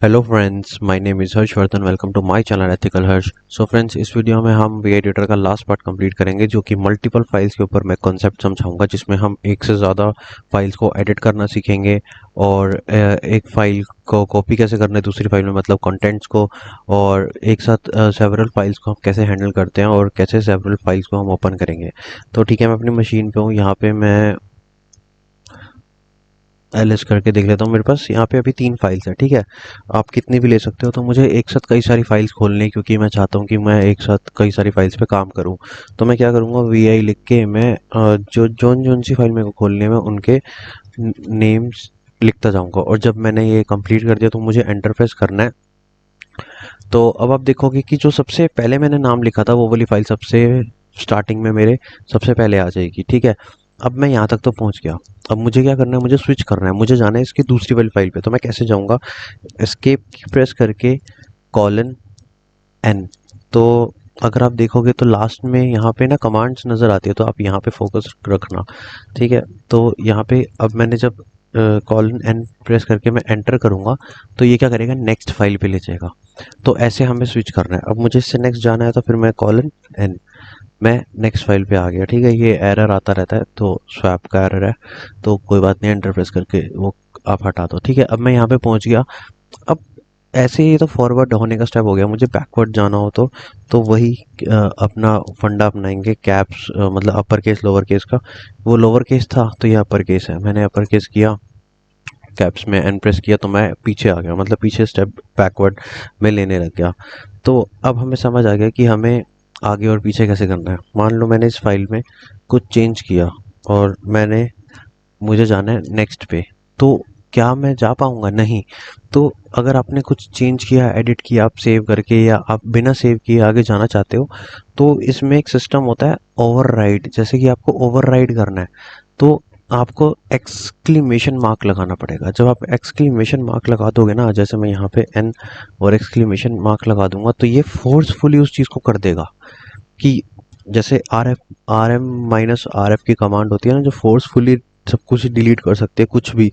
Hello friends, my name is Harshvardhan. Welcome to my channel ethical Harsh. So friends, इस video में हम vi editor का last part complete करेंगे, जो कि मल्टीपल फाइल्स के ऊपर मैं कॉन्सेप्ट समझाऊंगा, जिसमें हम एक से ज़्यादा फाइल्स को एडिट करना सीखेंगे और एक फाइल को कॉपी कैसे करना है दूसरी फाइल में, मतलब कंटेंट्स को, और एक साथ सेवरल फाइल्स को हम कैसे हैंडल करते हैं और कैसे सेवरल फाइल्स को हम ओपन करेंगे। तो ठीक है, मैं अपनी मशीन पे हूँ। यहाँ पे मैं एलएस करके देख लेता हूँ। मेरे पास यहाँ पे अभी 3 फाइल्स है। ठीक है, आप कितनी भी ले सकते हो। तो मुझे एक साथ कई सारी फाइल्स खोलनी है, क्योंकि मैं चाहता हूँ कि मैं एक साथ कई सारी फाइल्स पे काम करूँ। तो मैं क्या करूँगा, वी आई लिख के मैं जो जोन जोन सी फाइल मेरे को खोलने में उनके नेम्स लिखता जाऊँगा, और जब मैंने ये कंप्लीट कर दिया तो मुझे एंटर प्रेस करना है। तो अब आप देखोगे कि जो सबसे पहले मैंने नाम लिखा था वो वाली फाइल सबसे स्टार्टिंग में मेरे सबसे पहले आ जाएगी। ठीक है, अब मैं यहाँ तक तो पहुँच गया। अब मुझे क्या करना है, मुझे स्विच करना है, मुझे जाना है इसकी दूसरी वाली फाइल पे। तो मैं कैसे जाऊँगा, एस्केप की प्रेस करके कॉलन एन। तो अगर आप देखोगे तो लास्ट में यहाँ पे ना कमांड्स नज़र आती है, तो आप यहाँ पे फोकस रखना। ठीक है, तो यहाँ पे अब मैंने जब कॉलन एन प्रेस करके मैं एंटर करूँगा, तो ये क्या करेगा, नेक्स्ट फाइल पे ले जाएगा। तो ऐसे हमें स्विच करना है। अब मुझे इससे नेक्स्ट जाना है, तो फिर मैं कॉलन एन, मैं नेक्स्ट फाइल पे आ गया। ठीक है, ये एरर आता रहता है, तो स्वैप का एरर है, तो कोई बात नहीं, एंटर प्रेस करके वो आप हटा दो। ठीक है, अब मैं यहाँ पे पहुँच गया। अब ऐसे ही तो फॉरवर्ड होने का स्टेप हो गया। मुझे बैकवर्ड जाना हो तो वही अपना फंडा अपनाएंगे, कैप्स मतलब अपर केस लोअर केस का। वो लोअर केस था तो ये अपर केस है, मैंने अपर केस किया, कैप्स में एन प्रेस किया, तो मैं पीछे आ गया, मतलब पीछे स्टेप बैकवर्ड में लेने लग गया। तो अब हमें समझ आ गया कि हमें आगे और पीछे कैसे करना है। मान लो मैंने इस फाइल में कुछ चेंज किया और मुझे जाना है नेक्स्ट पे, तो क्या मैं जा पाऊंगा? नहीं। तो अगर आपने कुछ चेंज किया, एडिट किया, आप सेव करके या आप बिना सेव किए आगे जाना चाहते हो, तो इसमें एक सिस्टम होता है ओवरराइड। जैसे कि आपको ओवरराइड करना है, तो आपको एक्सक्लेमेशन मार्क लगाना पड़ेगा। जब आप एक्सक्लेमेशन मार्क लगा दोगे ना, जैसे मैं यहाँ पे एन और एक्सक्लेमेशन मार्क लगा दूंगा, तो ये फोर्सफुली उस चीज़ को कर देगा कि जैसे R M minus R F की कमांड होती है ना, जो फोर्सफुली सब कुछ डिलीट कर सकते हैं, कुछ भी,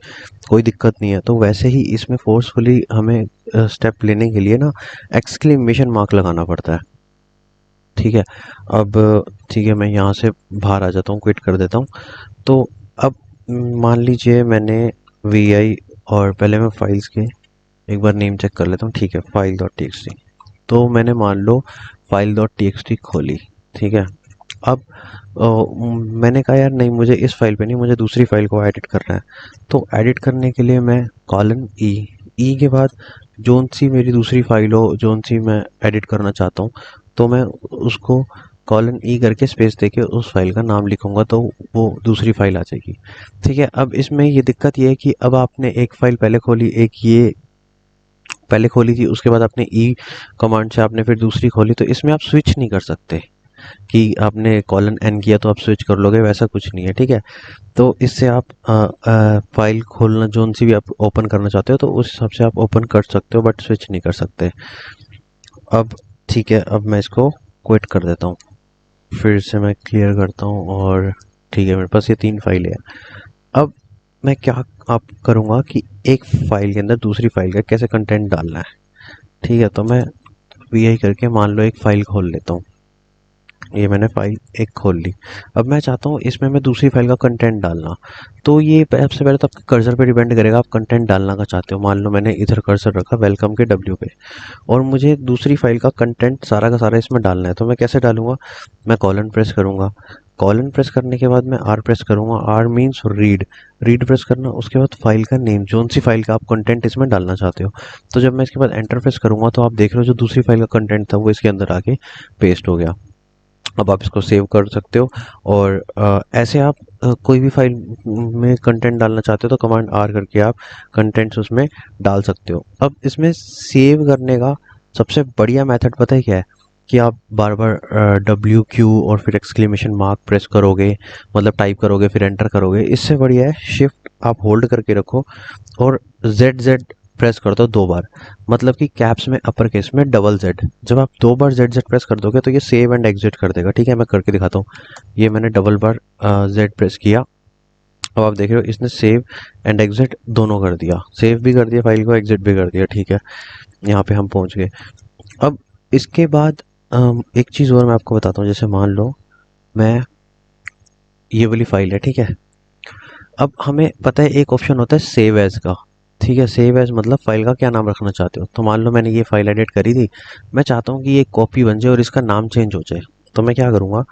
कोई दिक्कत नहीं है। तो वैसे ही इसमें फोर्सफुली हमें स्टेप लेने के लिए ना एक्सक्लेमेशन मार्क लगाना पड़ता है। ठीक है, अब ठीक है, मैं यहाँ से बाहर आ जाता हूँ, क्विट कर देता हूँ। तो अब मान लीजिए मैंने वी आई, और पहले मैं फाइल्स के एक बार नेम चेक कर लेता हूँ। ठीक है, file dot t x t, तो मैंने मान लो file dot t x t खोली। ठीक है, अब मैंने कहा यार नहीं, मुझे इस फाइल पे नहीं, मुझे दूसरी फाइल को एडिट करना है। तो एडिट करने के लिए मैं कॉलन ई, ई के बाद जोन सी मेरी दूसरी फाइल हो, जोन सी मैं एडिट करना चाहता हूँ, तो मैं उसको कॉलन ई करके स्पेस देके उस फाइल का नाम लिखूंगा, तो वो दूसरी फाइल आ जाएगी। ठीक है, अब इसमें ये दिक्कत ये है कि अब आपने एक फाइल पहले खोली, एक ये पहले खोली थी, उसके बाद आपने ई कमांड से आपने फिर दूसरी खोली, तो इसमें आप स्विच नहीं कर सकते कि आपने कॉलन एन किया तो आप स्विच कर लोगे, वैसा कुछ नहीं है। ठीक है, तो इससे आप फाइल खोलना जोन सी भी आप ओपन करना चाहते हो, तो उस हिसाब से आप ओपन कर सकते हो, बट स्विच नहीं कर सकते। अब ठीक है, अब मैं इसको क्विट कर देता हूँ, फिर से मैं क्लियर करता हूँ, और ठीक है, मेरे पास ये 3 फाइलें हैं। अब मैं क्या आप करूँगा कि एक फाइल के अंदर दूसरी फाइल का कैसे कंटेंट डालना है। ठीक है, तो मैं वी आई करके मान लो एक फाइल खोल लेता हूँ। ये मैंने फाइल एक खोल ली। अब मैं चाहता हूँ इसमें मैं दूसरी फाइल का कंटेंट डालना। तो ये सबसे पहले तो आपके कर्सर पे डिपेंड करेगा, आप कंटेंट डालना का चाहते हो। मान लो मैंने इधर कर्सर रखा वेलकम के डब्ल्यू पे, और मुझे दूसरी फाइल का कंटेंट सारा का सारा इसमें डालना है। तो मैं कैसे डालूंगा, मैं कॉलन प्रेस करूंगा, कॉलन प्रेस करने के बाद मैं आर प्रेस करूंगा, R means read, read press करना, उसके बाद फाइल का नेम, जोन सी फाइल का आप कंटेंट इसमें डालना चाहते हो। तो जब मैं इसके बाद एंटर प्रेस करूंगा, तो आप देख रहे हो जो दूसरी फाइल का कंटेंट था वो इसके अंदर आके पेस्ट हो गया। अब आप इसको सेव कर सकते हो, और ऐसे आप कोई भी फाइल में कंटेंट डालना चाहते हो तो कमांड आर करके आप कंटेंट्स उसमें डाल सकते हो। अब इसमें सेव करने का सबसे बढ़िया मेथड पता है क्या है, कि आप बार बार डब्ल्यू क्यू और फिर एक्सक्लेमेशन मार्क प्रेस करोगे, मतलब टाइप करोगे फिर एंटर करोगे। इससे बढ़िया है शिफ्ट आप होल्ड करके रखो और जेड जेड प्रेस कर दो 2 बार, मतलब कि कैप्स में अपर केस में डबल जेड। जब आप 2 बार जेड जेड प्रेस कर दोगे तो ये सेव एंड एग्जिट कर देगा। ठीक है, मैं करके दिखाता हूँ। ये मैंने डबल बार जेड प्रेस किया, अब आप देख रहे हो इसने सेव एंड एग्जिट दोनों कर दिया, सेव भी कर दिया फाइल को, एग्जिट भी कर दिया, ठीक है। यहाँ पे हम पहुँच गए। अब इसके बाद एक चीज़ और मैं आपको बताता हूँ, जैसे मान लो मैं ये वाली फाइल है, ठीक है। अब हमें पता है एक ऑप्शन होता है सेव एज का, ठीक है। सेव एज मतलब फाइल का क्या नाम रखना चाहते हो। तो मान लो मैंने ये फाइल एडिट करी थी, मैं चाहता हूँ कि ये कॉपी बन जाए और इसका नाम चेंज हो जाए। तो मैं क्या करूँगा,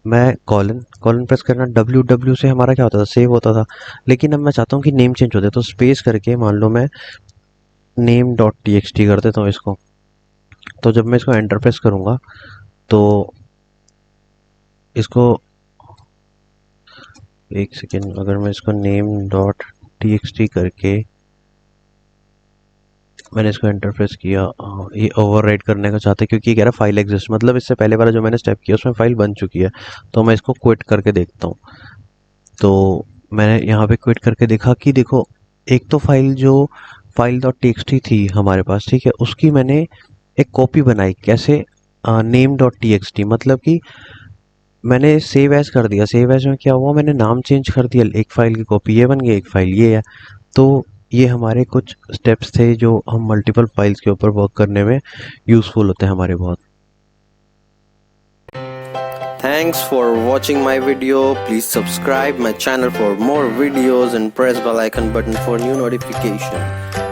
मैं कॉलन कॉलन प्रेस करना, डब्ल्यू डब्ल्यू से हमारा क्या होता था, सेव होता था। लेकिन अब मैं चाहता हूँ कि नेम चेंज हो जाए, तो स्पेस करके मान लो मैं name dot t x T कर देता हूँ इसको। तो जब मैं इसको एंटर प्रेस करूँगा तो इसको, एक सेकेंड, अगर मैं इसको name dot t x T करके मैंने इसको एंटर प्रेस किया, ये ओवरराइट करने का चाहते हैं क्योंकि ये कह रहा है फाइल एग्जिस्ट, मतलब इससे पहले वाला जो मैंने स्टेप किया उसमें फाइल बन चुकी है। तो मैं इसको क्विट करके देखता हूँ। तो मैंने यहाँ पे क्विट करके देखा कि देखो, एक तो फाइल जो फाइल डॉट टी थी हमारे पास, ठीक है, उसकी मैंने एक कॉपी बनाई। कैसे, नेम डॉट टी मतलब कि मैंने सेव एज कर दिया। सेव एज में क्या हुआ, मैंने नाम चेंज कर दिया, एक फाइल की कॉपी ये बन गई, एक फाइल ये है। तो ये हमारे कुछ स्टेप्स थे जो हम मल्टीपल फाइल्स के ऊपर वर्क करने में यूज़फुल होते हैं हमारे बहुत। Thanks for watching my video. Please subscribe my channel for more videos and press bell icon button for new notification.